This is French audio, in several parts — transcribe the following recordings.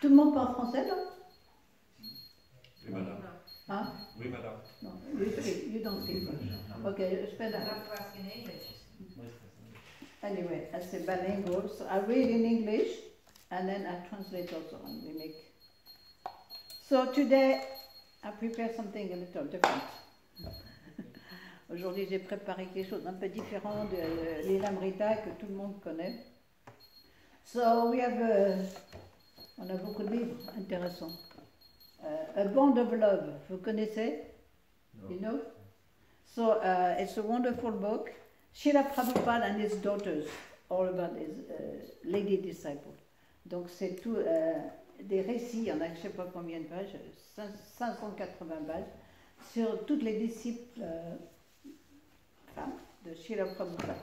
Tout le monde parle français, là? Oui, madame. Hein? Oui, madame. No, you don't speak French. Okay, spell that. Anyway, I say bilingual, so I read in English and then I translate also and we make. So today I prepare something a little different. Aujourd'hui j'ai préparé quelque chose un peu différent de l'Ilamrita que tout le monde connaît. So we have on a beaucoup de livres intéressants. A Bond of Love, vous connaissez? No. You know? So it's a wonderful book. Srila Prabhupada and his daughters, all about his lady disciple. Donc c'est tout des récits, il y en a je ne sais pas combien de pages, 580 pages, sur toutes les disciples femmes de Srila Prabhupada.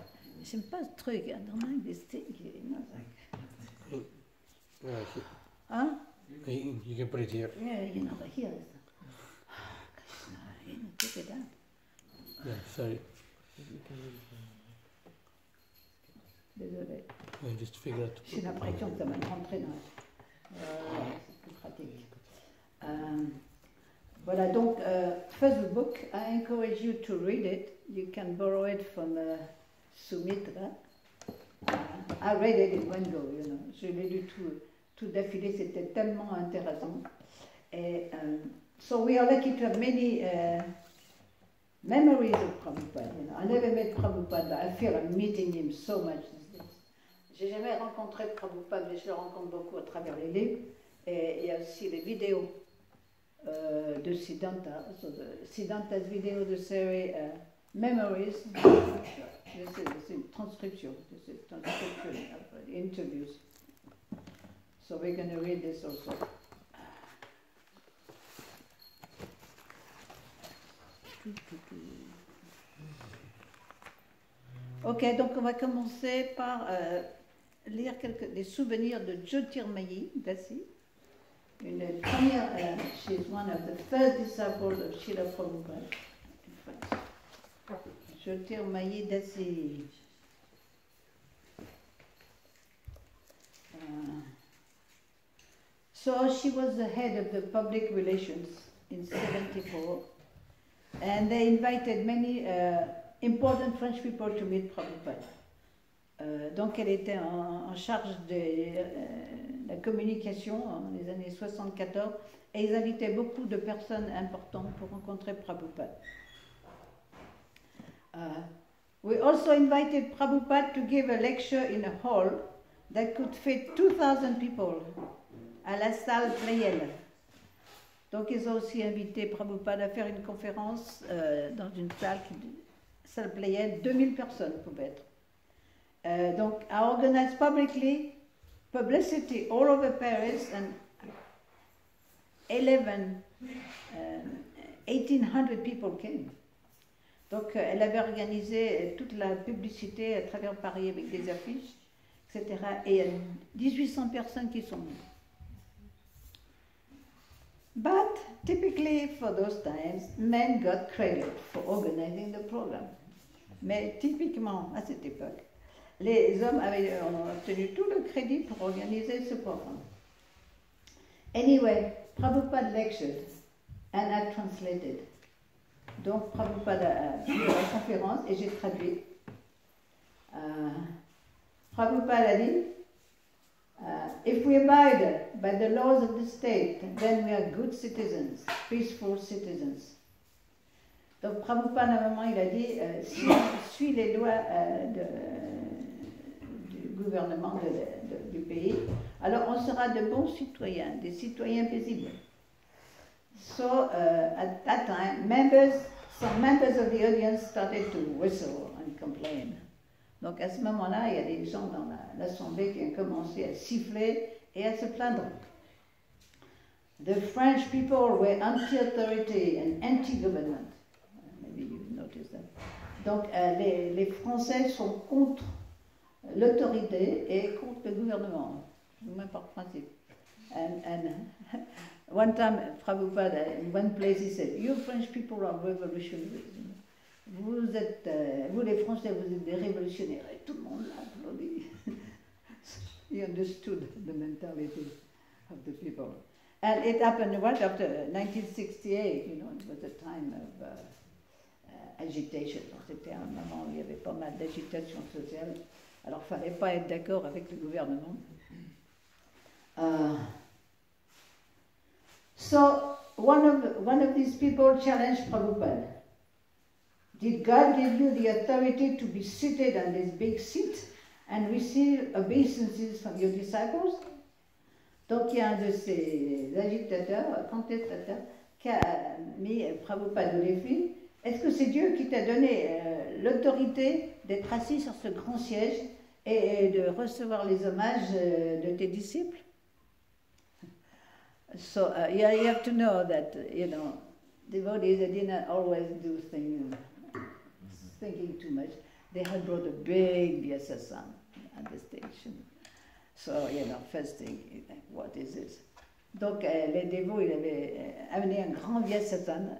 J'aime pas ce truc, I don't like this thing, you know, like... Huh? You can put it here. Yeah, you know, like here. Krishna, you know, take it down. Yeah, sorry. Désolé. Just figure out. J'ai l'impression que ça va me rentrer dans c'est plus pratique. Voilà, donc, first book, I encourage you to read it. You can borrow it from Sumitra. I read it in one go, you know. Je l'ai lu tout d'affilée, c'était tellement intéressant. Et, so we are lucky to have many memories of Prabhupada. You know. I never met Prabhupada, but I feel I'm meeting him so much these days. J'ai jamais rencontré Prabhupada, mais je le rencontre beaucoup à travers les livres. Et il y a aussi les vidéos de Siddhanta, so Siddhanta's vidéo de série Memories. C'est une transcription, of interviews. So we're going to read this also. Ok, donc on va commencer par lire des souvenirs de Jyotirmayi Dasi. Une première, she's one of the first disciples of Srila Prabhupada in France. Jyotirmayi Dasi. So she was the head of the public relations in 74, and they invited many important French people to meet Prabhupada. Donc elle était en charge de la communication en les années 74 et ils invitaient beaucoup de personnes importantes pour rencontrer Prabhupada. We also invited Prabhupada to give a lecture in a hall that could fit 2,000 people à la salle Playel. Donc ils ont aussi invité Prabhupada à faire une conférence dans une salle Playel, 2000 personnes pouvaient être. Donc, I organized publicity all over Paris, and 1,800 people came. Donc, elle avait organisé toute la publicité à travers Paris avec des affiches, etc. Et 1800 personnes qui sont venues. But typically for those times, men got credit for organizing the program. Mais typiquement à cette époque, les hommes ont obtenu tout le crédit pour organiser ce programme. Anyway, Prabhupada lectured and I translated. Donc Prabhupada a fait la conférence et j'ai traduit. Prabhupada a dit, if we abide by the laws of the state, then we are good citizens, peaceful citizens. Donc Prabhupada, à un moment, il a dit, si on suit les lois du gouvernement du pays, alors on sera de bons citoyens, des citoyens paisibles. So at that time, some members of the audience started to whistle and complain. Donc à ce moment-là, il y a des gens dans l'assemblée qui ont commencé à siffler et à se plaindre. The French people were anti-authority and anti-government. Maybe you've noticed that. Donc les Français sont contre l'autorité et contre le gouvernement, même par principe. And one time, Prabhupada, in one place, he said, "You French people are revolutionaries. Vous les Français, vous êtes des révolutionnaires." Et tout le monde l'a applaudi. He understood the mentality of the people. And it happened right after 1968, you know, it was a time of agitation. C'était un moment où il y avait pas mal d'agitation sociale. Alors, il ne fallait pas être d'accord avec le gouvernement. So, one of these people challenged Prabhupada. Did God give you the authority to be seated on this big seat and receive obeisances from your disciples? Donc, il y a un de ces agitateurs, contestateurs, qui a mis Prabhupada au défi. Est-ce que c'est Dieu qui t'a donné l'autorité d'être assis sur ce grand siège et de recevoir les hommages de tes disciples? So you have to know that, you know, devotees, they didn't always do things thinking too much. They had brought a big Vyasa at the station. So, you know, first thing, what is this? Donc, les dévots, ils avaient amené un grand Vyasatan.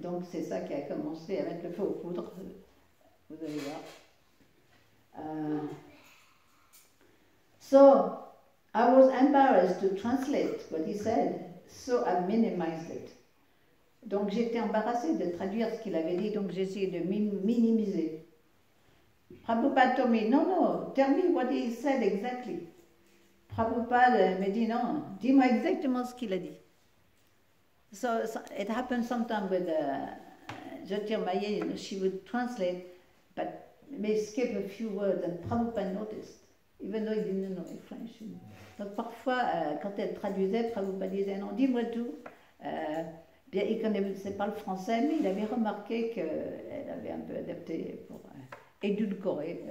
Donc, c'est ça qui a commencé à mettre le feu aux poudres. Vous allez voir. So, I was embarrassed to translate what he said, so I minimized it. Donc j'étais embarrassée de traduire ce qu'il avait dit, donc j'ai essayé de minimiser. Prabhupada told me, no, tell me what he said exactly. Prabhupada me dit, non, dis-moi exactement ce qu'il a dit. So it happened sometimes with Jyotirmayi, you know, she would translate, but may skip a few words, and Prabhupada noticed, even though he didn't know French. You know. Donc parfois, quand elle traduisait, Prabhupada disait, non, dis-moi tout. Bien, il ne connaissait pas le français, mais il avait remarqué qu'elle avait un peu adapté pour édulcorer.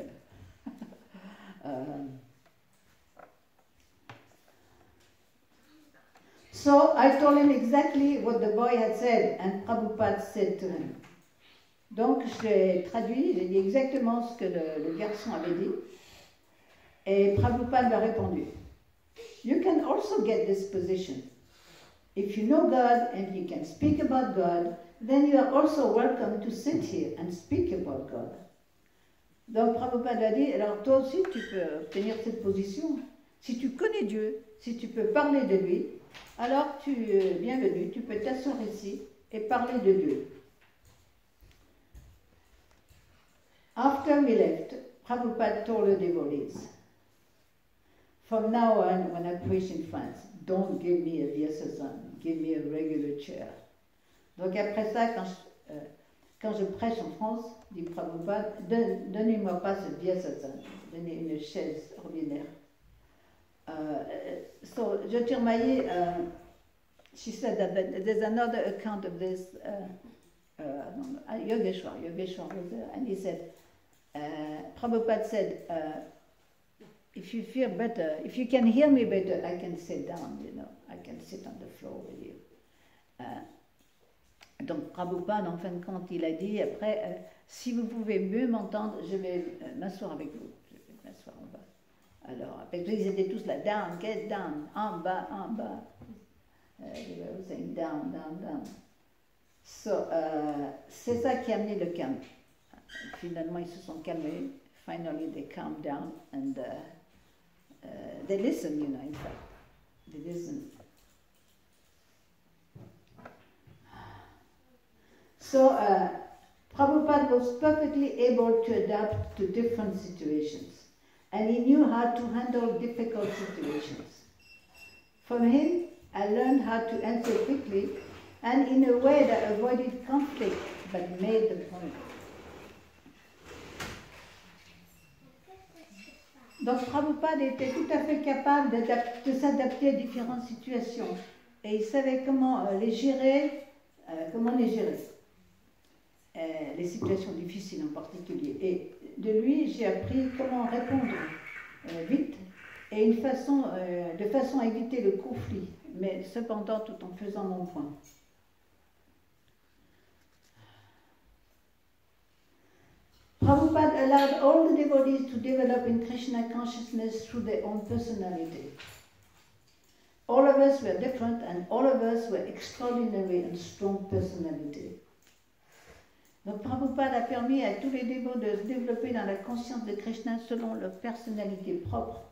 So I told him exactly what the boy had said, and Prabhupada said to him. Donc j'ai traduit, j'ai dit exactement ce que le garçon avait dit, et Prabhupada lui a répondu. You can also get this position. If you know God and you can speak about God, then you are also welcome to sit here and speak about God. Donc Prabhupada a dit, alors toi aussi tu peux obtenir cette position. Si tu connais Dieu, si tu peux parler de lui, alors tu es bienvenu, tu peux t'asseoir ici et parler de Dieu. After we left, Prabhupada told the devotees, from now on, when I preach in France, don't give me a Vyasasana, give me a regular chair. Donc après ça, quand je prêche en France, dit Prabhupada, donnez-moi pas ce Vyasasana, donnez une chaise ordinaire. So Jyotirmayi, she said that there's another account of this. Yogeshwar was there, and he said, Prabhupada said, if you feel better, if you can hear me better, I can sit down, I can sit on the floor with you. Donc Prabhupada, en fin de compte, il a dit après, si vous pouvez mieux m'entendre, je vais m'asseoir avec vous, je vais m'asseoir en bas. Alors, parce qu'ils étaient tous là, down, get down, en bas, en bas. They were saying down, down, down. So, c'est ça qui a amené le calme. Finalement, ils se sont calmés. Finally, they calmed down and they listen, in fact. They listen. So, Prabhupada was perfectly able to adapt to different situations. And he knew how to handle difficult situations. From him, I learned how to answer quickly and in a way that avoided conflict but made the point. Donc Prabhupada était tout à fait capable de s'adapter à différentes situations et il savait comment les gérer, les situations difficiles en particulier. Et de lui, j'ai appris comment répondre vite et de façon à éviter le conflit, mais cependant tout en faisant mon point. Prabhupada allowed all the devotees to develop in Krishna consciousness through their own personality. All of us were different and all of us were extraordinary and strong personality. Donc Prabhupada a permis à tous les dévots de se développer dans la conscience de Krishna selon leur personnalité propre.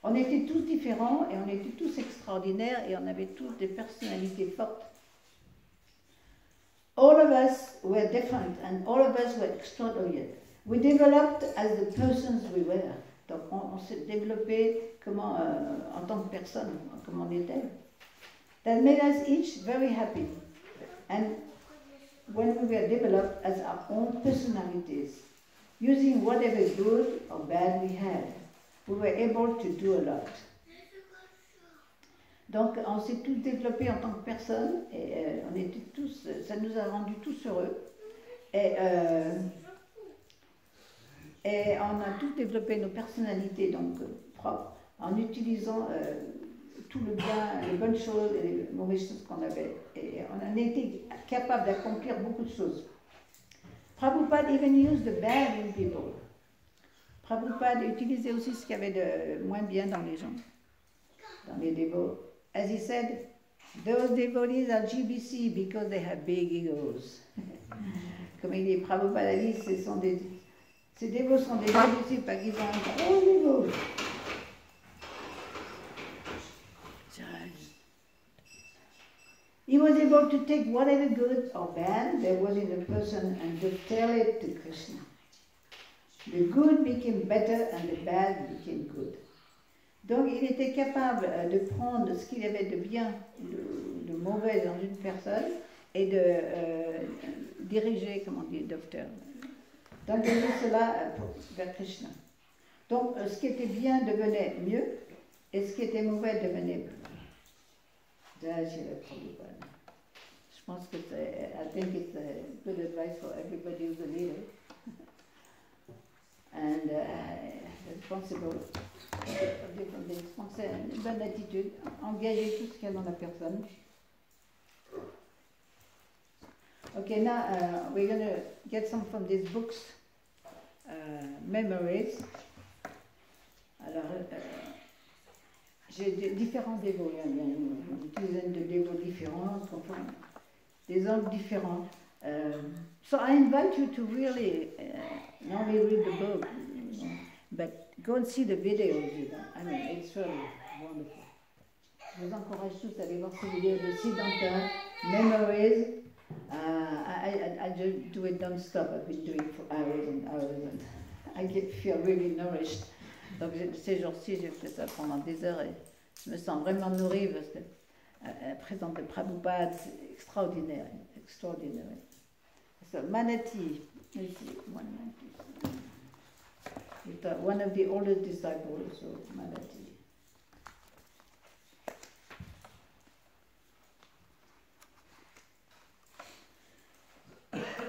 On était tous différents et on était tous extraordinaires et on avait tous des personnalités fortes. All of us were different and all of us were extraordinary. We developed as the persons we were. Donc on s'est développé en tant que personne, comme on était. That made us each very happy. And when we were developed as our own personalities, using whatever good or bad we had, we were able to do a lot. Donc on s'est tous développés en tant que personne et on était tous, ça nous a rendus tous heureux et on a tous développé nos personnalités donc propres en utilisant tout le bien, les bonnes choses et les mauvaises choses qu'on avait. Et on a été capable d'accomplir beaucoup de choses. Prabhupada even used the bad in people. Prabhupada utilisait aussi ce qu'il y avait de moins bien dans les gens, dans les dévots. As he said, those devotees are GBC because they have big egos. Comme il dit, Prabhupada a dit, ces dévots sont des GBC parce qu'ils ont un gros ego. He was able to take whatever good or bad there was in the person and to tell it to Krishna. The good became better and the bad became good. Donc il était capable de prendre ce qu'il y avait de bien, de mauvais dans une personne et de diriger, d'engager cela vers Krishna. Donc ce qui était bien devenait mieux et ce qui était mauvais devenait je pense que I think it's a good advice for everybody who's a leader. And responsible of different things. Donc c'est une bonne attitude, engager tout ce qu'il y a dans la personne. Okay, now we're going to get some from these books, memories. Alors, j'ai différents dévots, il y a une dizaine de dévots différents, enfin, des angles différents. So I invite you to really not only read the book, but go and see the videos. I mean, it's really wonderful. Je vous encourage tous à aller voir ces vidéos de Siddhanta, Memories. I just do it non-stop. I've been doing it for hours and hours, and I feel really nourished. Donc ces jours-ci, j'ai fait ça pendant des heures et je me sens vraiment nourrie parce que la présence de Prabhupada, c'est extraordinaire, extraordinaire. So Manati, let's see, one of the oldest disciples of Manati.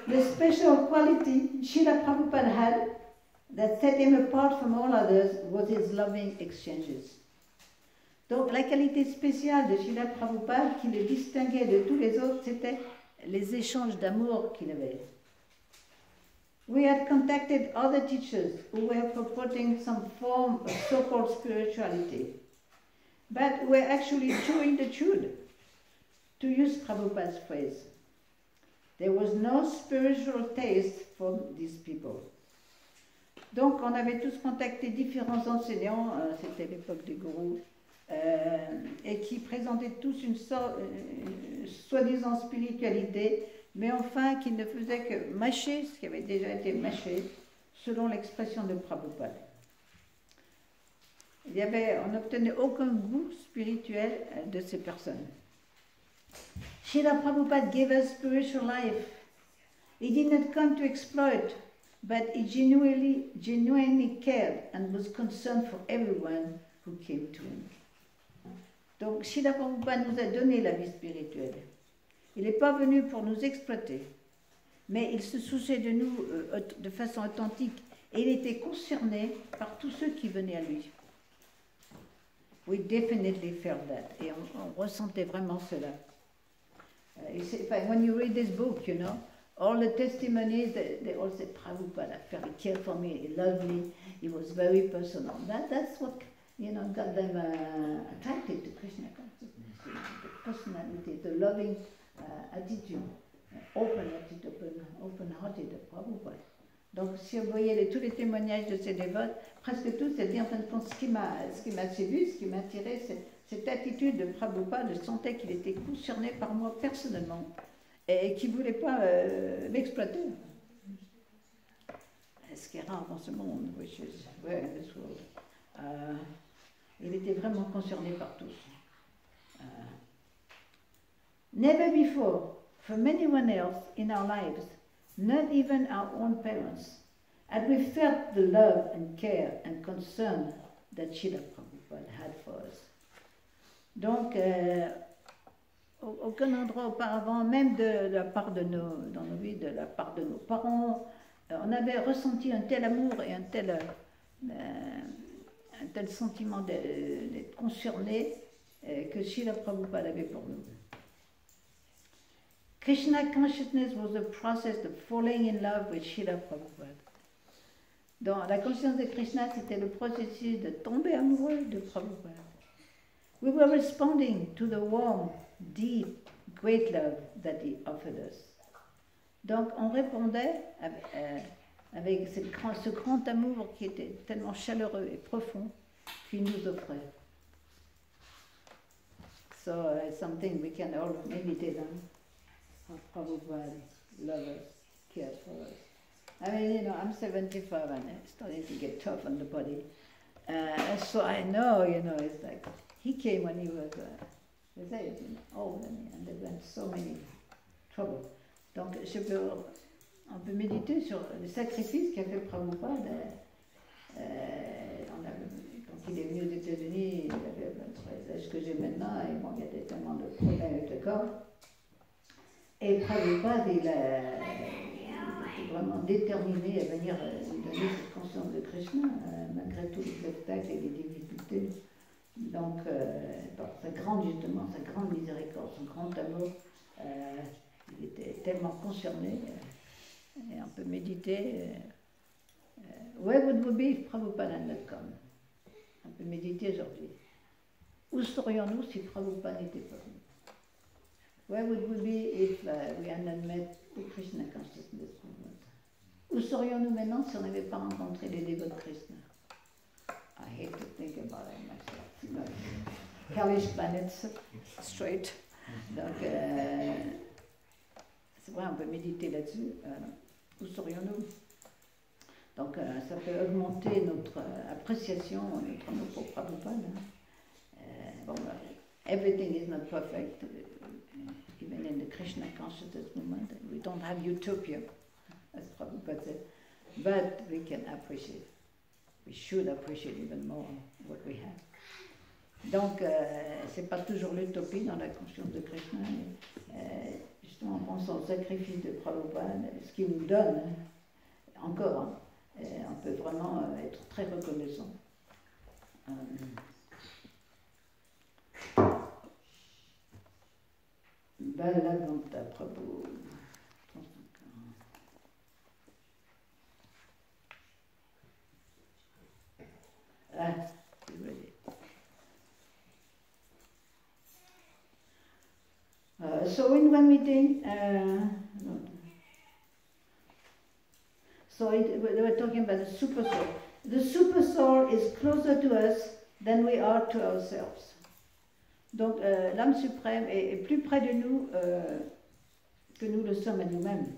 The special quality Srila Prabhupada had that set him apart from all others was his loving exchanges. Donc la qualité spéciale de Srila Prabhupada qui le distinguait de tous les autres, c'était les échanges d'amour qu'il avait. We had contacted other teachers who were purporting some form of so-called spirituality, but were actually chewing the chewed, to use Prabhupada's phrase. There was no spiritual taste for these people. Donc, on avait tous contacté différents enseignants, c'était l'époque des gourous, et qui présentaient tous une soi-disant spiritualité, mais enfin qui ne faisaient que mâcher ce qui avait déjà été mâché, selon l'expression de Prabhupada. On n'obtenait aucun goût spirituel de ces personnes. Srila Prabhupada gave us spiritual life. He did not come to exploit, but he genuinely cared and was concerned for everyone who came to him. Donc, Srila Prabhupada nous a donné la vie spirituelle. Il n'est pas venu pour nous exploiter, mais il se souciait de nous de façon authentique et il était concerné par tous ceux qui venaient à lui. We definitely felt that. Et on ressentait vraiment cela. When you read this book, you know, all the testimonies, they all say, Prabhupada very cared for me, he loved me, he was very personal. That's what, you know, got them attracted to Krishna consciousness, the personality, the loving attitude, open-hearted of Prabhupada. Donc, si vous voyez tous les témoignages de ces dévotes, presque tous, c'est bien, en fin de compte, ce qui m'a séduit, ce qui m'a attiré, c'est cette attitude de Prabhupada. Je sentais qu'il était concerné par moi personnellement et qu'il ne voulait pas m'exploiter. Ce qui est rare dans ce monde, which is rare in this world. Il était vraiment concerné par tous. Never before, from anyone else in our lives, not even our own parents, had we felt the love and care and concern that Srila Prabhupada had for us. Donc, aucun endroit auparavant, même de la part de dans nos vies, de la part de nos parents, on avait ressenti un tel amour et un tel sentiment d'être concerné que Srila Prabhupada avait pour nous. Krishna consciousness was the process of falling in love with Srila Prabhupada. Dans la conscience de Krishna, c'était le processus de tomber amoureux de Prabhupada. We were responding to the warm, deep, great love that he offered us. Donc, on répondait avec ce grand amour qui était tellement chaleureux et profond qu'il nous offrait. So, it's something we can all meditate on. How Prabhupada loves us, cares for us. I mean, you know, I'm 75 and it's starting to get tough on the body. So I know, you know, it's like, he came when he was old and underwent so many troubles. Donc, on peut méditer sur le sacrifice qu'a fait Prabhupada. Quand il est venu aux États-Unis, il avait 23 âges que j'ai maintenant, et bon, il y avait tellement de problèmes avec le corps. Et Prabhupada, était vraiment déterminé à venir nous donner cette conscience de Krishna, malgré tous les obstacles et les difficultés. Donc, par sa grande, justement, sa grande miséricorde, son grand amour, il était tellement concerné, et on peut méditer. Where would we be if Prabhupada had not come? On peut méditer aujourd'hui. Où serions-nous si Prabhupada n'était pas venu? Where would we be if we had not met the Krishna consciousness movement? Où serions-nous maintenant si on n'avait pas rencontré les dévots de Krishna? I hate to think about it myself. No. Hellish planets, straight. Donc, c'est vrai, on peut méditer là-dessus. Où serions-nous? Donc, ça peut augmenter notre appréciation, notre amour pour Prabhupada. Bon, everything is not perfect, even in the Krishna consciousness movement. We don't have utopia, as Prabhupada said, but we can appreciate. We should appreciate even more what we have. Donc, c'est pas toujours l'utopie dans la conscience de Krishna, mais justement en pensant au sacrifice de Prabhupada, ce qu'il nous donne, encore, on peut vraiment être très reconnaissant. Balavanta Prabhu. Ah, désolé. So in one meeting, they were talking about the super soul. The super soul is closer to us than we are to ourselves. Donc l'âme suprême est plus près de nous que nous le sommes à nous-mêmes.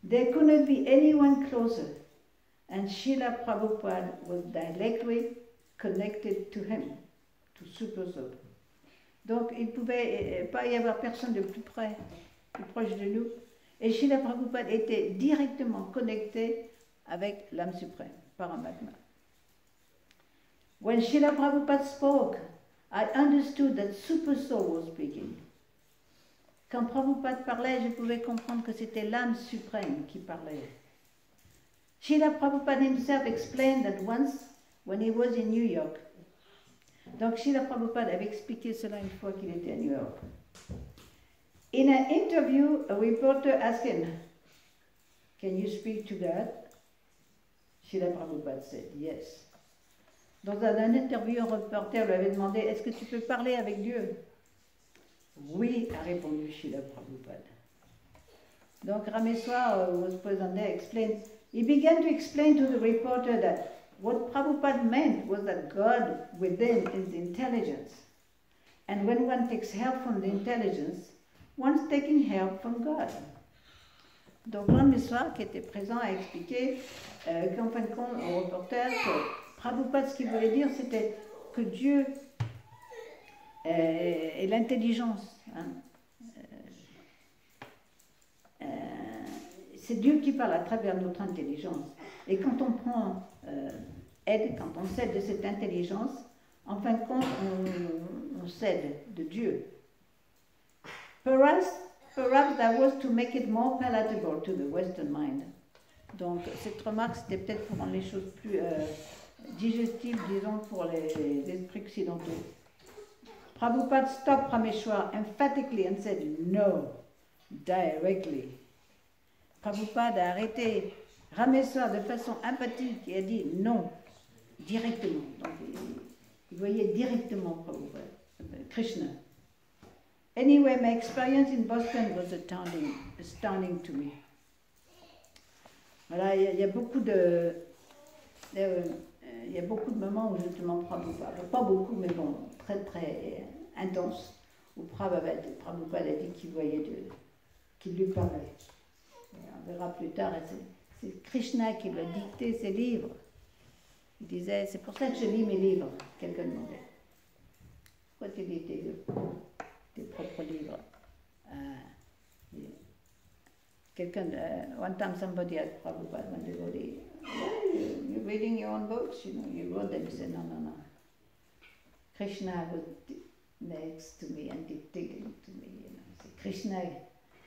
There couldn't be anyone closer, and Srila Prabhupada was directly connected to him, to super soul. Donc il ne pouvait pas y avoir personne de plus près, plus proche de nous. Et Srila Prabhupada était directement connecté avec l'âme suprême, Paramatma. When Srila Prabhupada spoke, I understood that Super Soul was speaking. Quand Prabhupada parlait, je pouvais comprendre que c'était l'âme suprême qui parlait. Srila Prabhupada himself explained that once, when he was in New York, donc Srila Prabhupada avait expliqué cela une fois qu'il était à New York. In an interview, a reporter asked him, "Can you speak to God?" Srila Prabhupada said, "Yes." Dans un interview, un reporter lui avait demandé, est-ce que tu peux parler avec Dieu? Oui, a répondu Srila Prabhupada. Donc Rameswar was present there, explained, he began to explain to the reporter that what Prabhupada meant was that God within is intelligence. And when one takes help from the intelligence, one's taking help from God. Donc Rameswar, qui était présent, a expliqué qu'en fin de compte, au reporter, que Prabhupada, ce qu'il voulait dire, c'était que Dieu est l'intelligence. Hein. C'est Dieu qui parle à travers notre intelligence. Et quand on prend aide, quand on cède de cette intelligence, en fin de compte, on cède de Dieu. Perhaps that was to make it more palatable to the Western mind. Donc cette remarque, c'était peut-être pour rendre les choses plus digestibles, disons, pour les esprits occidentaux. Prabhupada stopped Rameshwar emphatically and said no, directly. Prabhupada a arrêté Rameshwar de façon emphatique et a dit non, directement. Donc il voyait directement Prabhupada, Krishna. Anyway, my experience in Boston was astounding to me. Voilà, il y a beaucoup de moments où je demande Prabhupada, pas beaucoup, mais bon, très très intense, où Prabhupada a dit qu'il voyait qu'il lui parlait. Et on verra plus tard, c'est Krishna qui lui a dicté ses livres. Il disait, c'est pour ça que je lis mes livres. Quelqu'un demandait, pourquoi tu lis tes propres livres? One time somebody asked Prabhupada, one devotee, you're reading your own books, you wrote them. He said, no. Krishna was next to me and dictating to me. So Krishna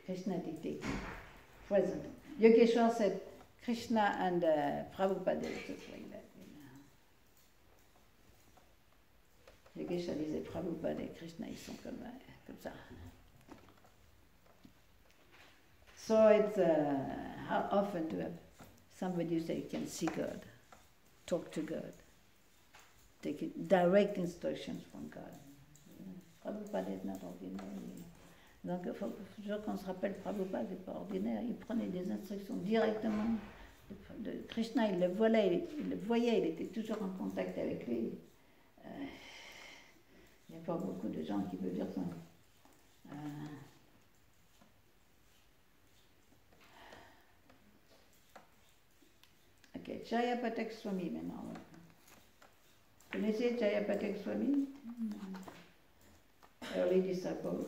dictating, present. Yogeshwar said, Krishna and Prabhupada is just like that. Yogeshwar disait Prabhupada et Krishna, ils sont comme ça. So it's, how often do somebody say you can see God, talk to God, take it, direct instructions from God. Prabhupada est not ordinary. Donc il faut toujours qu'on se rappelle, Prabhupada n'est pas ordinaire, il prenait des instructions directement de Krishna, il le voyait, il était toujours en contact avec lui. Il n'y a pas beaucoup de gens qui peuvent dire ça. Ok, Jayapatak Swami maintenant. Vous connaissez Jayapatak Swami? Early disciple.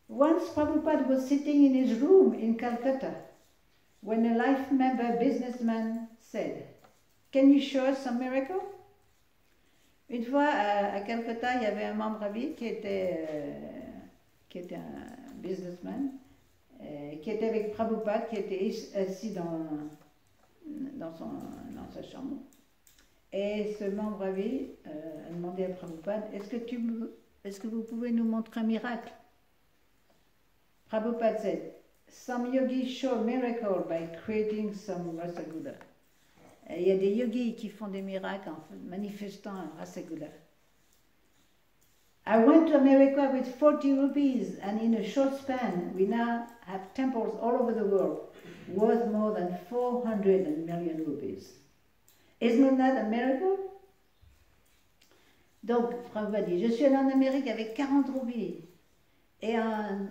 Once Prabhupada was sitting in his room in Calcutta when a life member businessman said, "Can you show us some miracle?" Une fois à Calcutta, il y avait un membre à vie qui était un businessman, qui était avec Prabhupada, qui était assis dans sa chambre. Et ce membre à vie a demandé à Prabhupada, est-ce que vous pouvez nous montrer un miracle? Prabhupada said, some yogis show a miracle by creating some rasagula. Et il y a des yogis qui font des miracles en manifestant un rasagula. I went to America with 40 rupees, and in a short span, we now have temples all over the world worth more than 400 million rupees. Isn't that a miracle? Donc, Prabhupada dit, je suis allé en Amérique avec 40 roupies, et en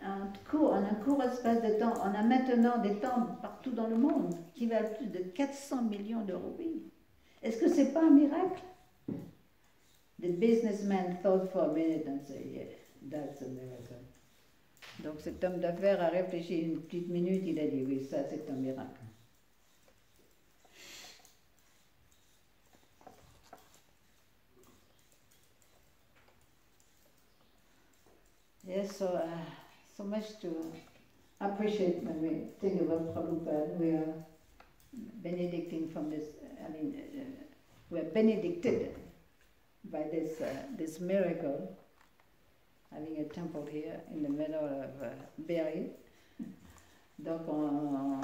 un court espace de temps, on a maintenant des temples partout dans le monde qui valent plus de 400 millions de roupies. Est-ce que c'est pas un miracle? The businessman thought for a minute and said, yeah, that's a miracle. Donc cet homme d'affaires a réfléchi une petite minute, il a dit, oui, ça c'est un miracle. Yes, so much to appreciate when we think about Prabhupada. We are benedicting from this, we are benedicted by this miracle, having a temple here in the middle of Berry. Donc on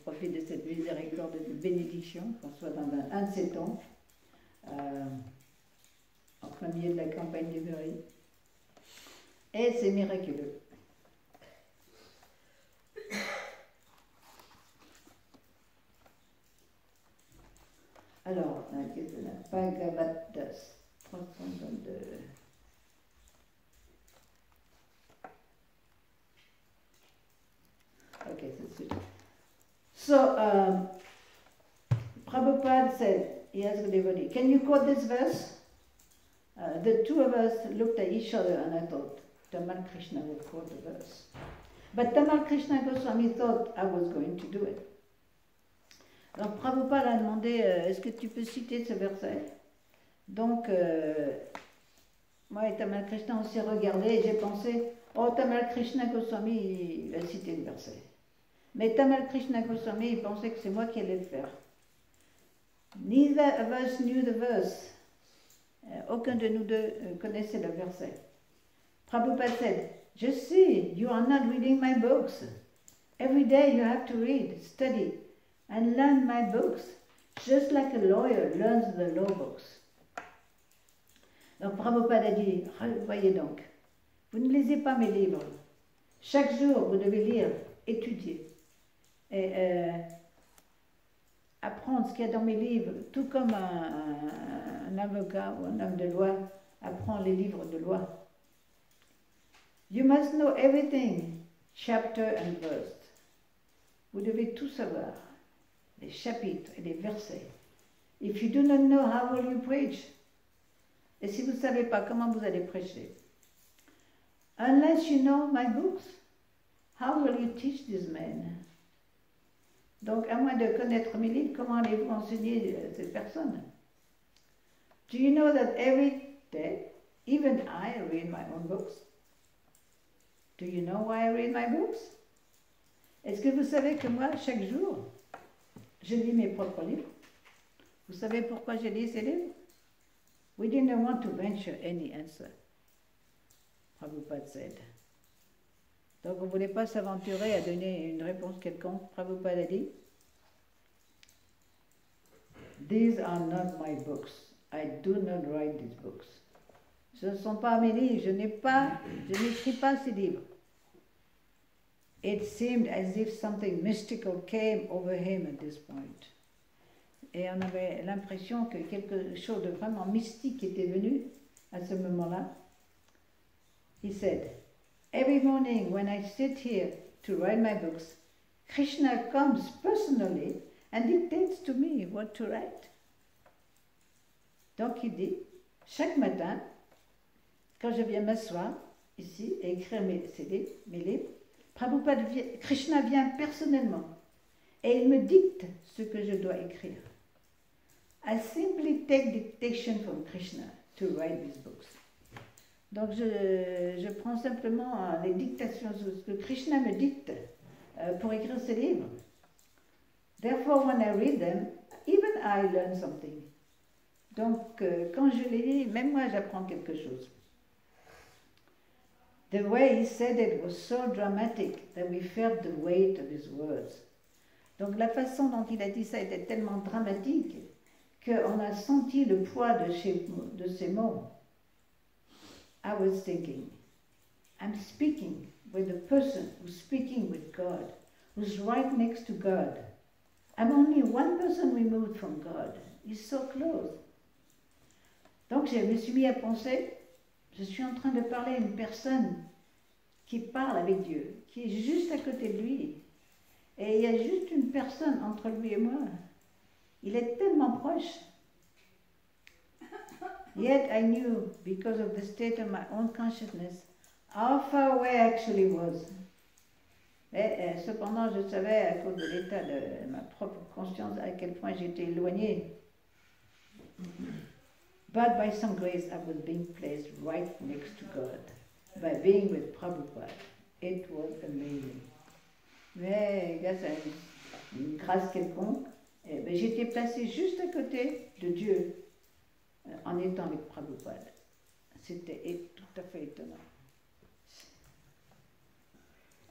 profite de cette miséricorde de bénédiction, qu'on soit dans un de ces temples, en plein milieu de la campagne de Berry. Et c'est miraculeux. Alors, qu'est-ce que c'est? Bhagavatas 322. Okay, so Prabhupada said, he asked the devotee, can you quote this verse? The two of us looked at each other and I thought, Tamal Krishna will quote the verse. But Tamal Krishna Goswami thought I was going to do it. Alors Prabhupada a demandé, est-ce que tu peux citer ce verset? Donc, moi et Tamal Krishna, on s'est regardé et j'ai pensé, oh, Tamal Krishna Goswami, il a cité le verset. Mais Tamal Krishna Goswami, il pensait que c'est moi qui allais le faire. Neither of us knew the verse. Aucun de nous deux connaissait le verset. Prabhupada said, just see, you are not reading my books. Every day you have to read, study, and learn my books, just like a lawyer learns the law books. Donc Prabhupada a dit, voyez donc, vous ne lisez pas mes livres. Chaque jour, vous devez lire, étudier, et apprendre ce qu'il y a dans mes livres, tout comme un avocat ou un homme de loi apprend les livres de loi. You must know everything, chapter and verse. Vous devez tout savoir, les chapitres et les versets. If you do not know, how will you preach? Et si vous ne savez pas, comment vous allez prêcher? Unless you know my books, how will you teach these men? Donc, à moins de connaître mes livres, comment allez-vous enseigner ces personnes? Do you know that every day, even I read my own books? Do you know why I read my books? Est-ce que vous savez que moi, chaque jour, je lis mes propres livres? Vous savez pourquoi je lis ces livres? We didn't want to venture any answer. Prabhupada said. Donc on ne voulait pas s'aventurer à donner une réponse quelconque. Prabhupada a dit, These are not my books. I do not write these books. Ce ne sont pas mes livres. Je n'écris pas ces livres. It seemed as if something mystical came over him at this point. Et on avait l'impression que quelque chose de vraiment mystique était venu à ce moment-là. He said, Every morning when I sit here to write my books, Krishna comes personally and dictates to me what to write. Donc il dit, chaque matin, quand je viens m'asseoir ici et écrire mes livres, Prabhupada, Krishna vient personnellement et il me dicte ce que je dois écrire. I simply take dictation from Krishna to write these books. Donc je prends simplement les dictations, ce que Krishna me dicte pour écrire ces livres. Therefore, when I read them, even I learn something. Donc quand je les lis, même moi j'apprends quelque chose. The way he said it was so dramatic that we felt the weight of his words. Donc la façon dont il a dit ça était tellement dramatique qu'on a senti le poids de ces mots. I was thinking, I'm speaking with a person who's speaking with God, who's right next to God. I'm only one person removed from God. He's so close. Donc je me suis mis à penser, je suis en train de parler à une personne qui parle avec Dieu, qui est juste à côté de lui. Et il y a juste une personne entre lui et moi. Il est tellement proche. Yet I knew, because of the state of my own consciousness, how far away I actually was. Et cependant, je savais, à cause de l'état de ma propre conscience, à quel point j'étais éloignée. But by some grace, I was being placed right next to God. By being with Prabhupada. It was amazing. Mais grâce à une grâce quelconque, j'étais placée juste à côté de Dieu en étant avec Prabhupada. C'était tout à fait étonnant.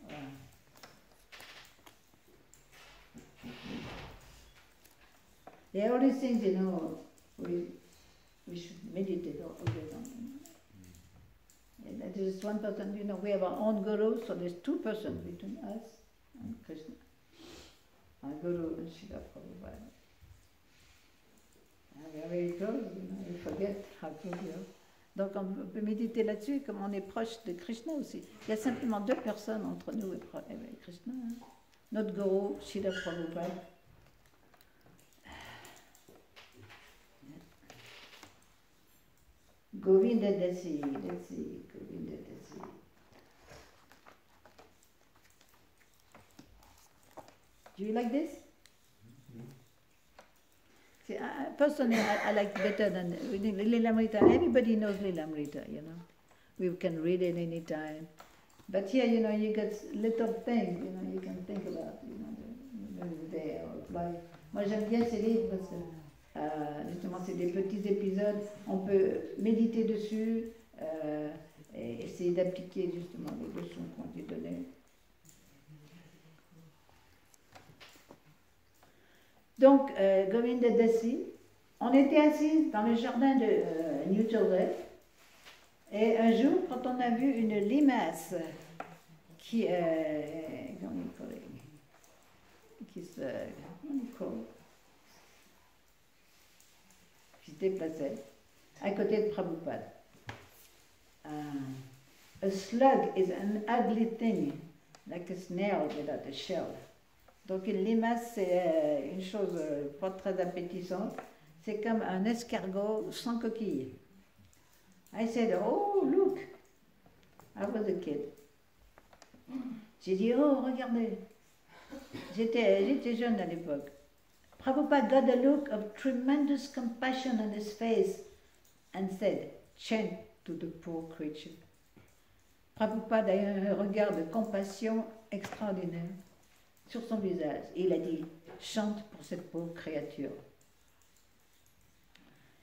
Voilà. There are all these things, you know, we should meditate always on. And that is one person, you know, we have our own guru, so there's two persons between us and Krishna. Our guru and Srila Prabhupada. And we are very close, you know, we forget how close we are. Donc on peut méditer là-dessus, comme on est proche de Krishna aussi. Il y a simplement deux personnes entre nous et Krishna. Hein. Notre guru, Srila Prabhupada. Govinda Dasi, let's see, Govinda Dasi. Do you like this? See, personally, I like better than Lilamrita. Everybody knows Lilamrita, you know. We can read it any time. But here, you know, you get little things, you know, you can think about, you know, the day of life. Moi, j'aime bien ces livres parce que justement, c'est des petits épisodes, on peut méditer dessus et essayer d'appliquer justement les leçons qui ont été données. Donc, Govinda Dasi, on était assis dans le jardin de New Jersey et un jour, quand on a vu une limace qui se déplaçait à côté de Prabhupada. A slug is an ugly thing, like a snail without a shell. Donc une limace, c'est une chose pas très appétissante. C'est comme un escargot sans coquille. I said, oh, look. I was a kid. J'ai dit, oh, regardez. J'étais jeune à l'époque. Prabhupada got a look of tremendous compassion on his face and said, chant to the poor creature. Prabhupada a eu un regard de compassion extraordinaire sur son visage. Et il a dit, chante pour cette pauvre créature.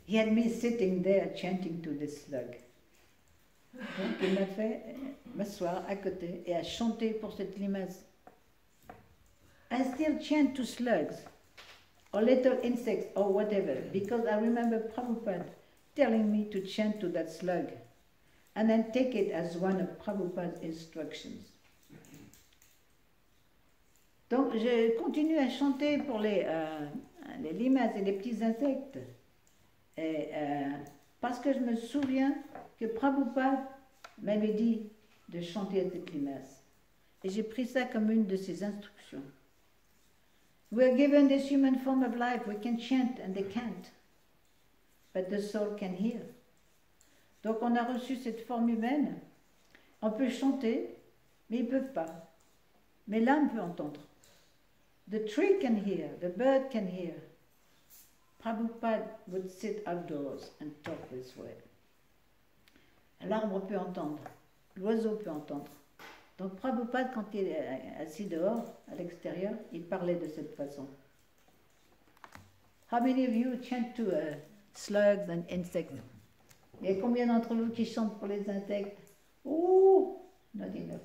He had me sitting there chanting to this slug. Donc il m'a fait m'asseoir à côté et à chanter pour cette limace. I still chant to slugs, or little insects, or whatever, because I remember Prabhupada telling me to chant to that slug, and then take it as one of Prabhupada's instructions. Donc je continue à chanter pour les limaces et les petits insectes, et, parce que je me souviens que Prabhupada m'avait dit de chanter à cette limace. Et j'ai pris ça comme une de ses instructions. We are given this human form of life, we can chant and they can't, but the soul can hear. Donc on a reçu cette forme humaine, on peut chanter, mais ils ne peuvent pas. Mais l'âme peut entendre. The tree can hear, the bird can hear. Prabhupada would sit outdoors and talk this way. L'arbre peut entendre, l'oiseau peut entendre. Donc Prabhupada, quand il est assis dehors, à l'extérieur, il parlait de cette façon. How many of you chant to slugs and insects? Il y a combien d'entre vous qui chantent pour les insectes? Oh, not enough.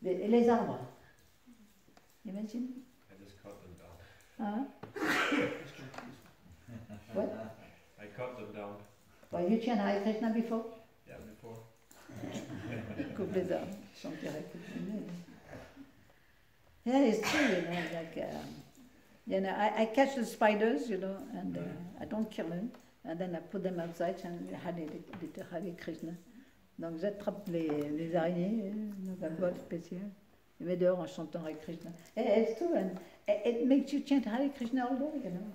Les arbres. Imagine. I just cut them down. Hein? What? I cut them down. Well, you chant Hare Krishna before? Yeah, before. Coupe les arbres, chanter Hare Krishna. Yeah, it's true, you know, like, you know, I catch the spiders, you know, and I don't kill them, and then I put them outside and Hare Krishna. Donc j'attrape les araignées dans un bol spécial. Je mets dehors en chantant Hare Krishna. It's true, and it makes you chant Hare Krishna all day, you know.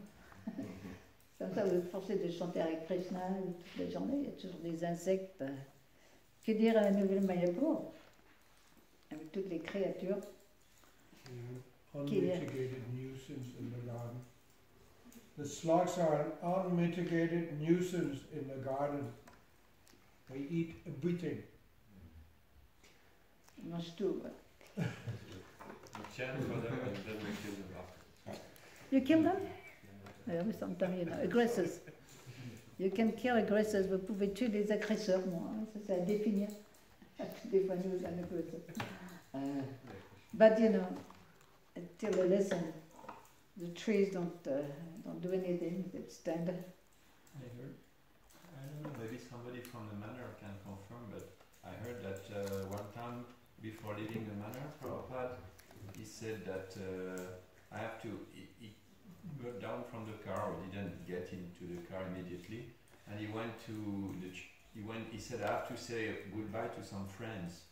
Comme ça, vous êtes forcé de chanter Hare Krishna toute la journée. Il y a toujours des insectes. Que dire à la nouvelle Mayapur? Avec toutes les créatures. Unmitigated nuisance in the garden. The slugs are an unmitigated nuisance in the garden. They eat everything. Ils mangent tout. Ouais. We chant for them and then we kill them after. You kill them? Yeah, sometimes, you know, aggressors. You can kill aggressors. Vous pouvez tuer les agresseurs, moi. Hein. Ça, c'est à définir. Des fois, nous, un aggressor. But, you know, until they listen, the trees don't do anything. They stand. I don't know, maybe somebody from the manor can confirm, but I heard that one time before leaving the manor, Prabhupada, he said that I have to, he got down from the car, or didn't get into the car immediately, and he went to the, he said I have to say goodbye to some friends.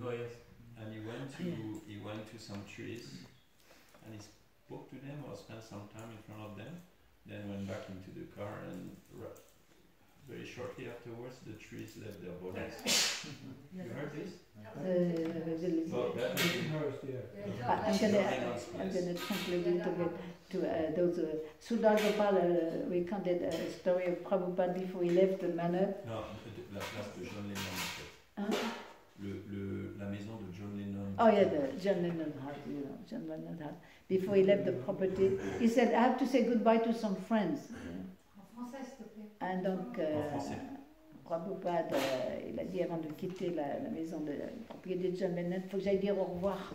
Oh yes. And he went to some trees, and he spoke to them or spent some time in front of them, then went back into the car, and very shortly afterwards the trees left their bodies. You heard this? Well, that was in hers, yeah. I'm going to translate it a bit to those. Sudar Gopal recounted a story of Prabhupada before he left the manor. Non, la place de John Lennon en fait. Hein? La maison de John Lennon. Oh yeah, the John Lennon house, you know, John Lennon house. Before he left the property, he said, I have to say goodbye to some friends. En français, s'il te plaît. And donc, Prabhupada, il a dit avant de quitter la maison de propriété de John Lennon, il faut que j'aille dire au revoir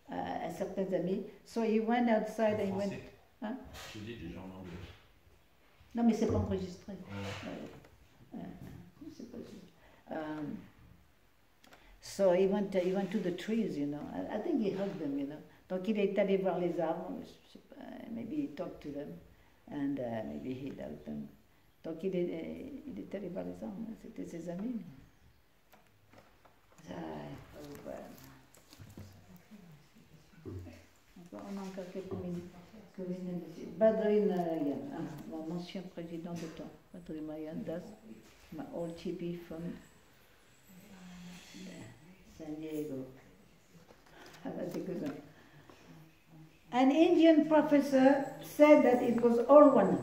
à certains amis. So he went outside and he went. Hein? Je dis déjà en anglais. Non, mais c'est pas enregistré. Ouais. C'est pas enregistré. So he went to the trees, you know. I think he hugged them, you know. Donc il est allé voir les arbres. Je sais pas, maybe he talked to them, and maybe he hugged them. Donc il est allé voir les arbres. C'était ses amis. On a encore quelques minutes. Badrinayan, mon ancien président de temps, Badrinayan Das, my old TP from San Diego. That's a good one. An Indian professor said that it was all one.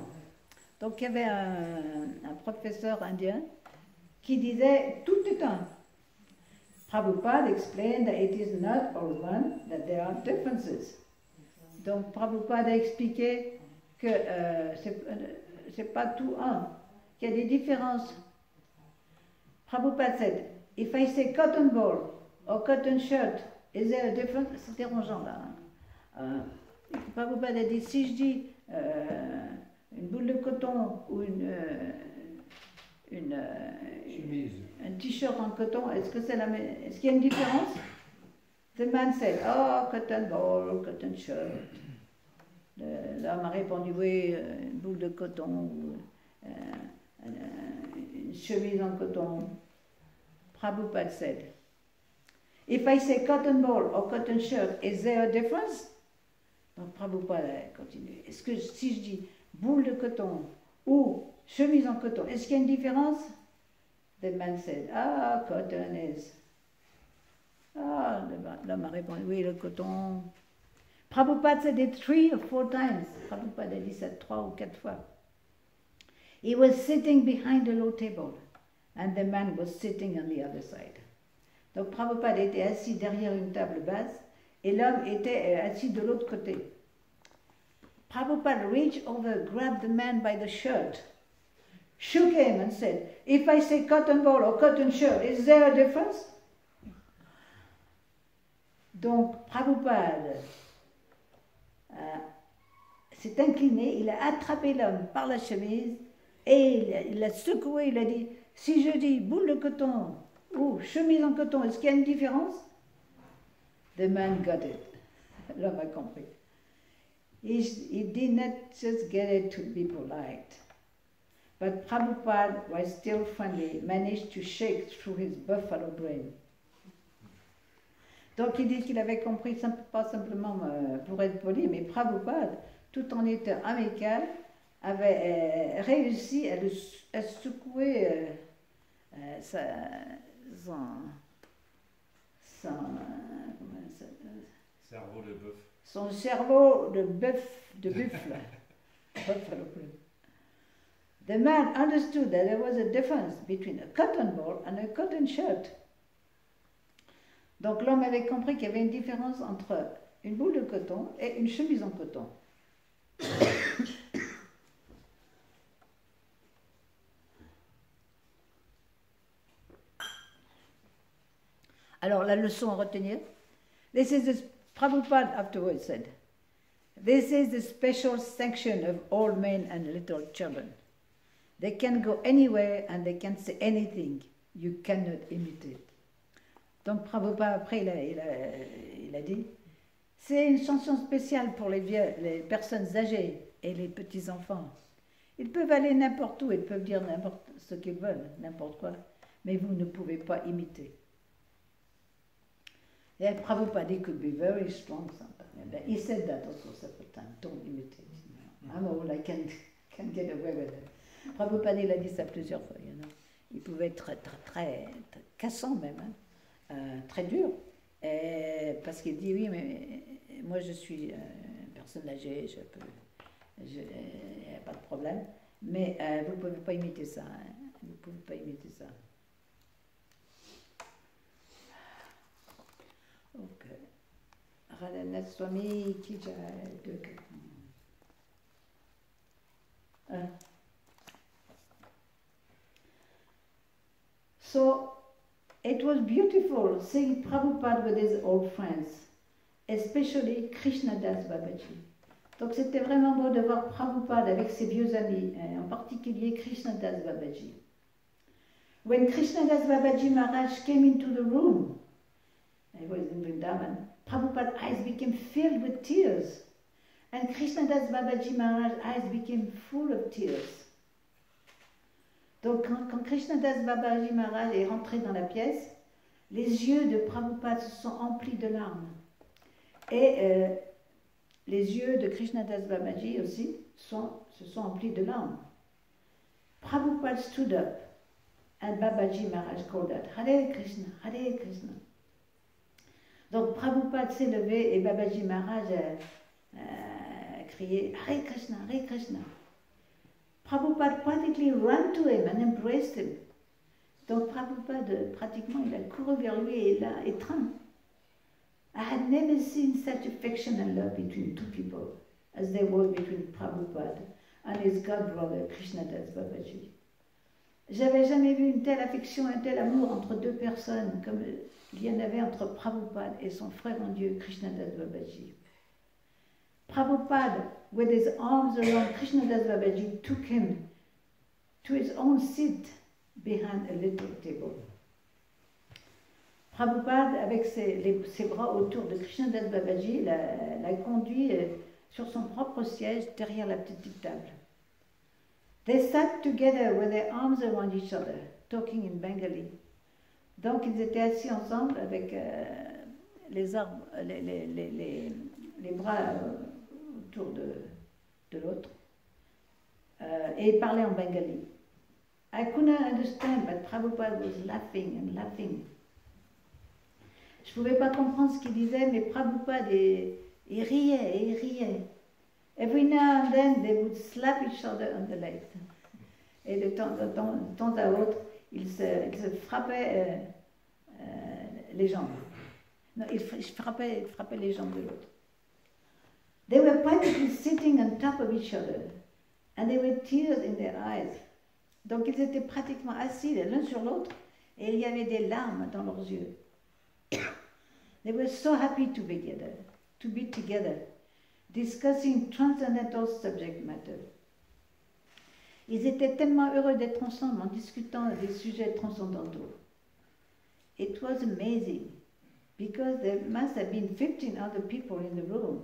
Donc il y avait un professeur indien qui disait tout est un. Prabhupada explained that it is not all one, that there are differences. Donc Prabhupada a expliqué que c'est pas tout un, qu'il y a des différences. Prabhupada said, if I say cotton ball or cotton shirt, is there a difference? C'est dérangeant là. Prabhupada a dit, si je dis une boule de coton ou un t-shirt en coton, est-ce que c'est la même? Est-ce qu'il y a une différence? The man said, oh, cotton ball, cotton shirt. L'homme a répondu, oui, une boule de coton ou une chemise en coton. Prabhupada said, if I say cotton ball or cotton shirt, is there a difference? Donc Prabhupada a continué. Est-ce que si je dis boule de coton ou chemise en coton, est-ce qu'il y a une différence? The man said, ah, cotton is. Ah, l'homme a répondu, oui, le coton. Prabhupada said it 3 or 4 times. Prabhupada a dit ça 3 ou 4 fois. He was sitting behind a low table, and the man was sitting on the other side. Donc Prabhupada était assis derrière une table basse, et l'homme était assis de l'autre côté. Prabhupada reached over, grabbed the man by the shirt, shook him and said, if I say cotton ball or cotton shirt, is there a difference? Donc Prabhupada s'est incliné, il a attrapé l'homme par la chemise et il l'a secoué, il a dit, si je dis boule de coton ou chemise en coton, est-ce qu'il y a une différence? The man got it. L'homme a compris. He did not just get it to be polite, but Prabhupada was still friendly, managed to shake through his buffalo brain. Donc il dit qu'il avait compris, pas simplement pour être poli, mais Prabhupada, tout en étant amical, avait réussi à secouer Cerveau de bœuf. Son cerveau de buffle. Buffalo brain. The man understood that there was a difference between a cotton ball and a cotton shirt. Donc l'homme avait compris qu'il y avait une différence entre une boule de coton et une chemise en coton. Alors la leçon à retenir, Prabhupada afterwards said, this is the special sanction of old men and little children. They can go anywhere and they can say anything. You cannot imitate. Donc Prabhupada après il a dit, c'est une sanction spéciale pour les personnes âgées et les petits-enfants. Ils peuvent aller n'importe où, ils peuvent dire n'importe ce qu'ils veulent, n'importe quoi, mais vous ne pouvez pas imiter. And Prabhupada could be very strong sometimes. He said that also several times. Don't imitate. I'm old, I can't get away with it. Prabhupada il a dit ça plusieurs fois. You know. Il pouvait être très cassant même, hein, très dur, parce qu'il dit oui, mais moi je suis une personne âgée, il n'y a pas de problème, mais vous ne pouvez pas imiter ça. Hein. Vous ne pouvez pas imiter ça. Ok. Radhanath Swami qui So it was beautiful seeing Prabhupada with his old friends, especially Krishnadas Babaji. Donc c'était vraiment beau de voir Prabhupada avec ses vieux amis, en particulier Krishnadas Babaji. When Krishnadas Babaji Maharaj came into the room, he was in Vrindavan, Prabhupada's eyes became filled with tears, and Krishnadas Babaji Maharaj's eyes became full of tears. Donc quand Krishnadas Babaji Maharaj est rentré dans la pièce, les yeux de Prabhupada se sont emplis de larmes. Et les yeux de Krishnadas Babaji aussi se sont emplis de larmes. Prabhupada stood up and Babaji Maharaj called out, Hare Krishna, Hare Krishna. Donc Prabhupada s'est levé et Babaji Maharaj crier Hare Krishna, Hare Krishna. Prabhupada practically ran to him and embraced him. Donc Prabhupada, pratiquement, il a couru vers lui et l'a étreint. I had never seen such affection and love between two people as there was between Prabhupada and his god brother Krishnadas Babaji. J'avais jamais vu une telle affection, un tel amour entre deux personnes comme il y en avait entre Prabhupada et son frère en Dieu Krishnadas Babaji. Prabhupada, with his arms around Krishnadas Babaji, took him to his own seat behind a little table. Prabhupada, avec ses bras autour de Krishnadas Babaji, l'a conduit sur son propre siège derrière la petite table. They sat together with their arms around each other, talking in Bengali. Donc ils étaient assis ensemble avec les bras autour de l'autre et ils parlaient en bengali. I couldn't understand, but Prabhupada was laughing and laughing. Je ne pouvais pas comprendre ce qu'il disait, mais Prabhupada, il riait et il riait. Every now and then, they would slap each other on the legs. Et de temps à autre, ils se frappaient les jambes. Non, ils frappaient les jambes de l'autre. They were practically sitting on top of each other, and there were tears in their eyes. Donc ils étaient pratiquement assis l'un sur l'autre, et il y avait des larmes dans leurs yeux. They were so happy to be together, discussing transcendental subject matter. Ils étaient tellement heureux d'être ensemble en discutant des sujets transcendantaux. It was amazing, because there must have been 15 other people in the room.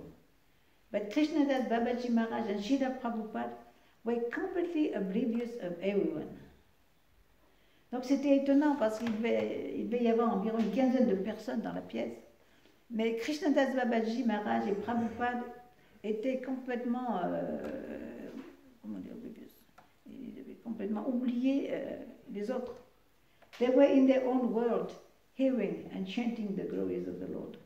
But Krishnadas Babaji Maharaj and Srila Prabhupada were completely oblivious of everyone. Donc c'était étonnant parce qu'il devait y avoir environ une quinzaine de personnes dans la pièce. Mais Krishnadas Babaji Maharaj et Prabhupada étaient complètement, ils avaient complètement oublié les autres. They were in their own world, hearing and chanting the glories of the Lord.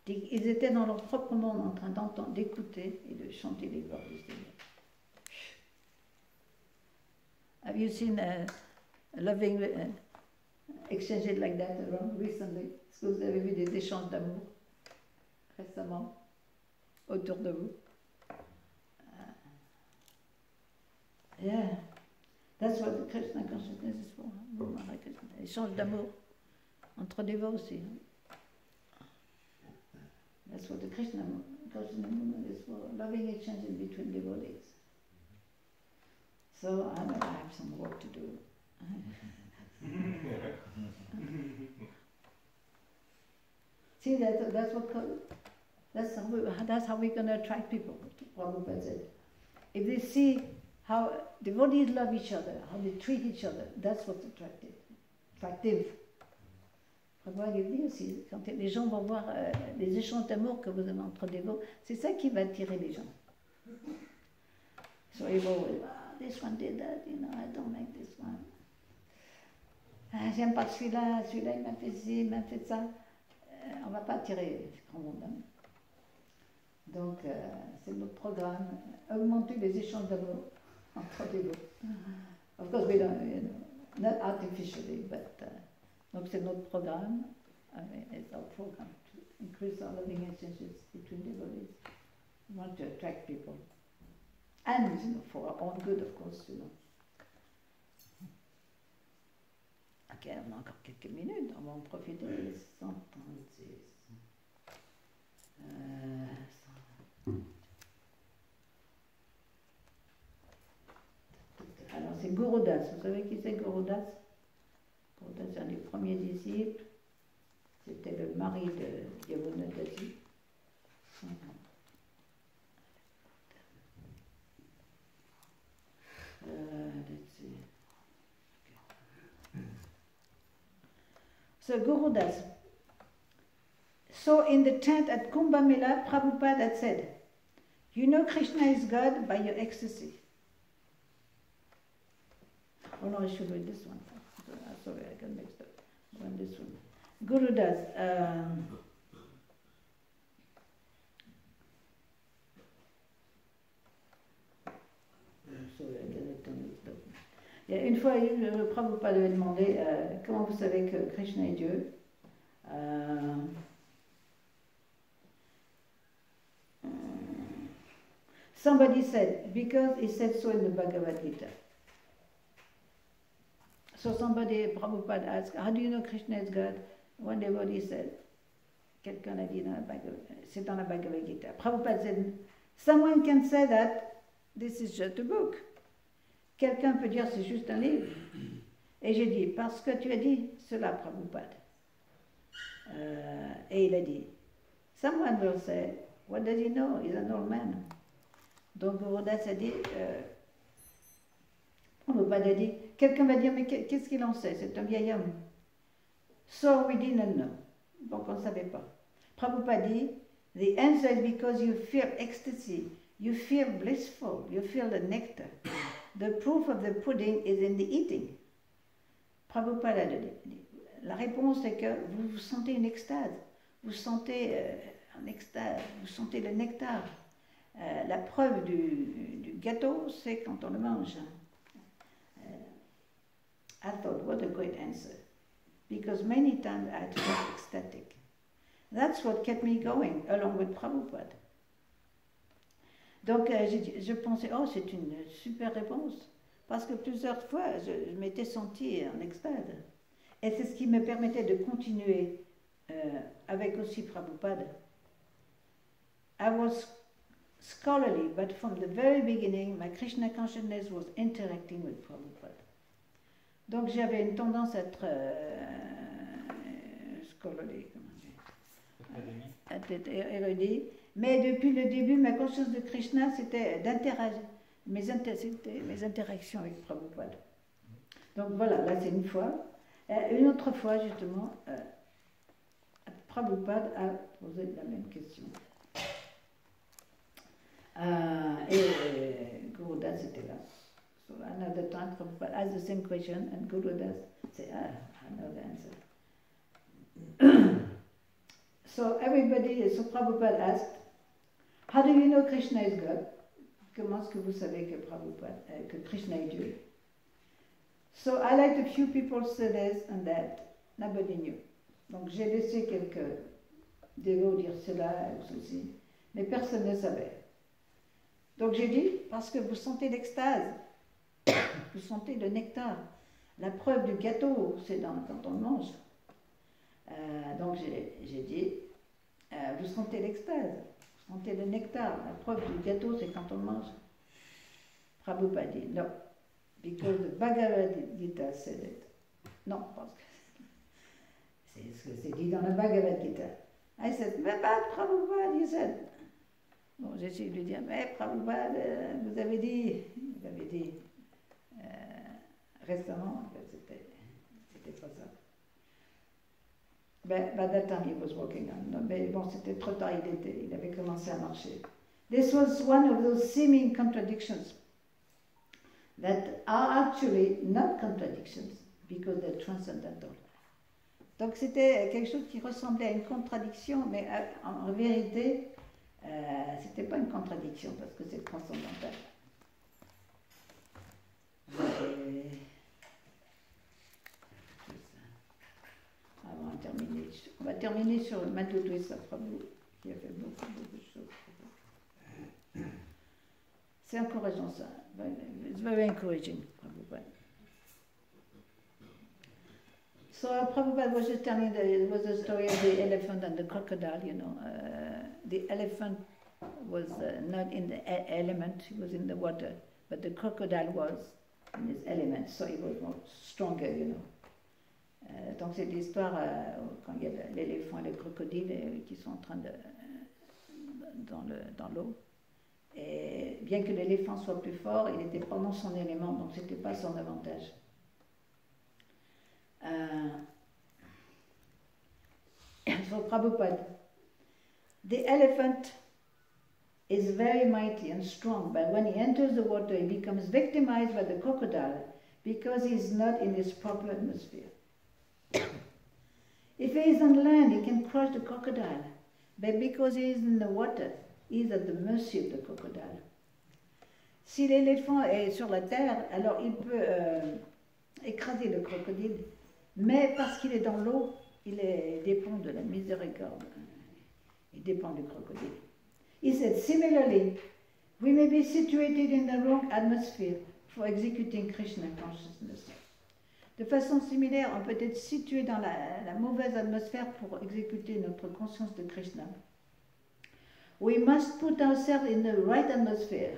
Ils étaient dans leur propre monde en train d'entendre, d'écouter et de chanter les gloires du Seigneur. Have you seen loving exchanges like that around recently? Est-ce que vous avez vu des échanges d'amour récemment autour de vous? Yeah, that's what the Krishna consciousness is for. Échange d'amour entre dévots aussi. That's what the Krishna movement is for, loving exchanges between devotees. So I have some work to do. See, that's how we're going to attract people. Prabhupada said, if they see how devotees love each other, how they treat each other, that's what's attractive. Prabhupada dit aussi, quand les gens vont voir les échanges d'amour que vous avez entre dévots, c'est ça qui va attirer les gens. So you go, this one did that, I don't like this one. J'aime pas celui-là, il m'a fait ci, il m'a fait ça. On ne va pas attirer ce grand monde. Donc, c'est notre programme, augmenter les échanges d'amour entre dévots. Of course, we don't, not artificially, but donc c'est notre programme. It's our program to increase our loving exchanges between devotees. We want to attract people. And for our own good, of course, Ok, on a encore quelques minutes, on va en profiter. 136. Alors, c'est Gaurudas. Vous savez qui c'est Gaurudas? Gaurudas, c'est un des premiers disciples. C'était le mari de Yamunadasi. Let's see. So Gaurudas. So in the tent at Kumbh Mela, Prabhupada had said, you know Krishna is God by your ecstasy. Oh no, I should read this one. Sorry, I got mixed up. This one. Gaurudas. Et une fois, Prabhupada lui a demandé comment vous savez que Krishna est Dieu. Somebody said, because he said so in the Bhagavad Gita. So somebody, Prabhupada asked, how do you know Krishna is God? One devotee said, quelqu'un a dit c'est dans la Bhagavad Gita. Prabhupada said, someone can say that this is just a book. Quelqu'un peut dire c'est juste un livre. Et j'ai dit, parce que tu as dit cela, Prabhupada. Et il a dit, someone will say, what does he know? He's an old man. Donc Gurudas a dit, Prabhupada a dit, quelqu'un va dire, mais qu'est-ce qu'il en sait? C'est un vieil homme. So we didn't know. Donc on ne savait pas. Prabhupada dit, the answer is because you feel ecstasy, you feel blissful, you feel the nectar. The proof of the pudding is in the eating. Prabhupada a dit, la réponse est que vous sentez une extase, vous sentez un extase, vous sentez le nectar. La preuve du gâteau, c'est quand on le mange. I thought, what a great answer. Because many times I felt ecstatic. That's what kept me going, along with Prabhupada. Donc je pensais, oh, c'est une super réponse. Parce que plusieurs fois, je m'étais sentie en extase. Et c'est ce qui me permettait de continuer avec aussi Prabhupada. I was scholarly, but from the very beginning, my Krishna consciousness was interacting with Prabhupada. Donc j'avais une tendance à être scholarly, à être érudit. Mais depuis le début, ma conscience de Krishna, c'était d'interagir, mes interactions avec Prabhupada. Donc voilà, là c'est une fois. Une autre fois, justement, Prabhupada a posé la même question. Et Gurudas était là. So another time, Prabhupada asked the same question, and Gurudas said, I know the answer. So so Prabhupada asked, how do you know Krishna is God? Comment est-ce que vous savez que Krishna est Dieu? So I liked a few people say this and that. Nobody knew. Donc j'ai laissé quelques dévots dire cela ou ceci, mais personne ne savait. Donc j'ai dit, parce que vous sentez l'extase, vous sentez le nectar. La preuve du gâteau, c'est quand on le mange. Donc j'ai dit, vous sentez l'extase, vous sentez le nectar. La preuve du gâteau, c'est quand on le mange. Prabhupada dit, non, because the Bhagavad Gita said it. Non, parce que c'est ce que c'est dit dans le Bhagavad Gita. I said, but Prabhupada, you said. Bon, j'ai essayé de lui dire, mais Prabhupada, vous avez dit récemment que c'était pas ça. By that time he was walking on. Mais bon, c'était trop tard, il avait commencé à marcher. This was one of those seeming contradictions that are actually not contradictions because they're transcendental. Donc c'était quelque chose qui ressemblait à une contradiction, mais en vérité, c'était pas une contradiction parce que c'est transcendantal. On va terminer sur Madhudvesa Prabhu, qui a fait beaucoup de choses. C'est encourageant ça. It's very encouraging, Prabhupada. So Prabhupada was just telling that it was a story of the elephant and the crocodile, you know. The elephant was not in the element, he was in the water, but the crocodile was in his element, so he was more stronger, you know. Donc c'est l'histoire quand il y a l'éléphant et le crocodile qui sont en train de dans l'eau. Et bien que l'éléphant soit plus fort, il était pas dans son élément, donc c'était pas son avantage. So Prabhupada, the elephant is very mighty and strong, but when he enters the water, he becomes victimized by the crocodile because he is not in his proper atmosphere. If he is on land, he can crush the crocodile, but because he is in the water, he is at the mercy of the crocodile. Si l'éléphant est sur la terre, alors il peut écraser le crocodile, mais parce qu'il est dans l'eau, dépend de la miséricorde. Il dépend du crocodile. He said, similarly, we may be situated in the wrong atmosphere for executing Krishna consciousness. De façon similaire, on peut être situé dans la mauvaise atmosphère pour exécuter notre conscience de Krishna. We must put ourselves in the right atmosphere,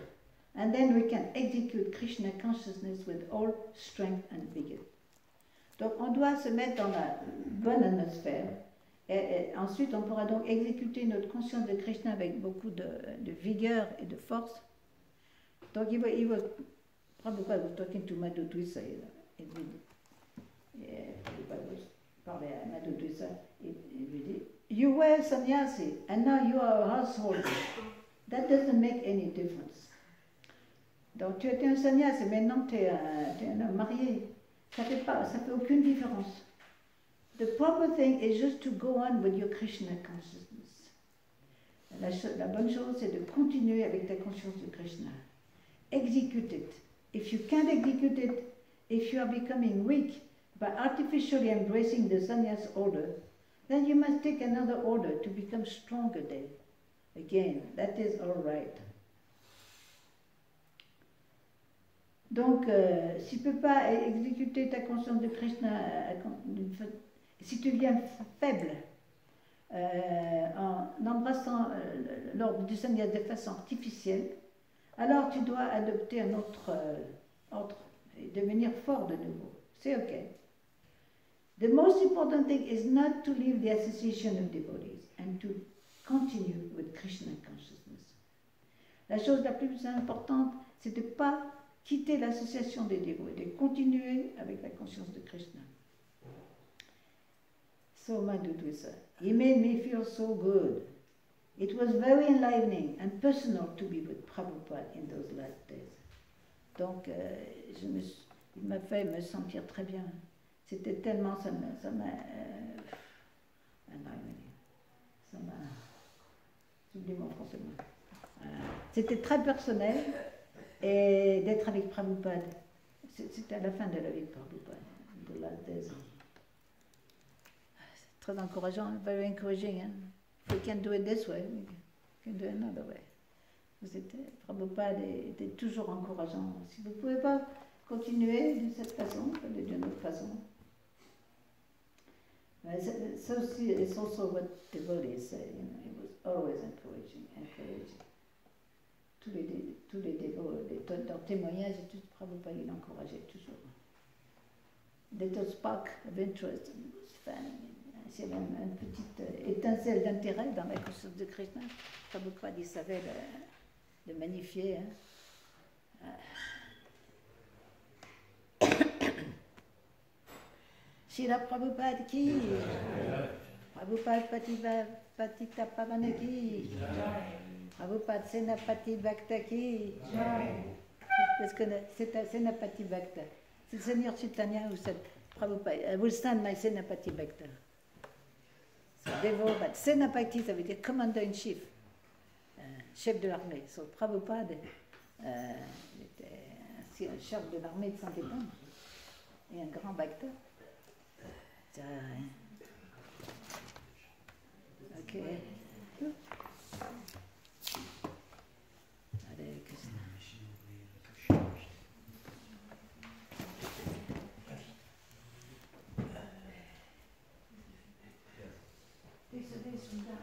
and then we can execute Krishna consciousness with all strength and vigor. Donc on doit se mettre dans la bonne atmosphère, et ensuite on pourra donc exécuter notre conscience de Krishna avec beaucoup de vigueur et de force. Donc il va Prabhupada was talking to Madhu Twisa, Prabhupada was parlé à Madhu Twisa, il lui dit, you were sannyasi and now you are a householder. That doesn't make any difference. Donc tu étais un sannyasi, maintenant tu es un homme marié. Ça fait aucune différence. The proper thing is just to go on with your Krishna consciousness. La bonne chose, c'est de continuer avec ta conscience de Krishna. Execute it. If you can't execute it, if you are becoming weak by artificially embracing the sannyas order, then you must take another order to become stronger then. Again, that is all right. Donc, si tu ne peux pas exécuter ta conscience de Krishna, si tu viens faible en embrassant l'ordre du sannyas de façon artificielle, alors tu dois adopter un autre ordre et devenir fort de nouveau. C'est ok. The most important thing is not to leave the association of devotees and to continue with Krishna consciousness. La chose la plus importante, c'est de ne pas quitter l'association des dévots, de continuer avec la conscience de Krishna. So Madhu Twisa, he made me feel so good. It was very enlivening and personal to be with Prabhupada in those last days. Donc, il m'a fait me sentir très bien. C'était tellement, ça m'a j'oublie mon français. C'était très personnel. Et d'être avec Prabhupada, c'était à la fin de la vie de Prabhupada, de last days. C'est très encourageant, very encouraging. Hein? If we can do it this way, we can do it another way. Prabhupada était toujours encourageant. Si vous ne pouvez pas continuer de cette façon, d'une autre façon. So it's also what devotees say. You know, it was always encouraging. Tous les dévots, dans témoignages, Prabhupada, il encourageait toujours. Little spark of interest was fanning. S'il y avait une petite étincelle d'intérêt dans la conscience de Krishna, Prabhupada, il savait le magnifier. Hein. Srila Prabhupada ki, Prabhupada Patita Pavana ki, Prabhupada Senapati Bhakta ki. Parce que c'est Senapati Bhakta. C'est le Seigneur Chaitanya ou c'est Prabhupada. I will stand my Senapati Bhakta. C'est dévot, Senapati, ça veut dire commander-in-chief, chef de l'armée. So Prabhupada était un chef de l'armée de Saint-Étienne et un grand Bhakta. Ok. Hare Krishna. Désolé, Sundar.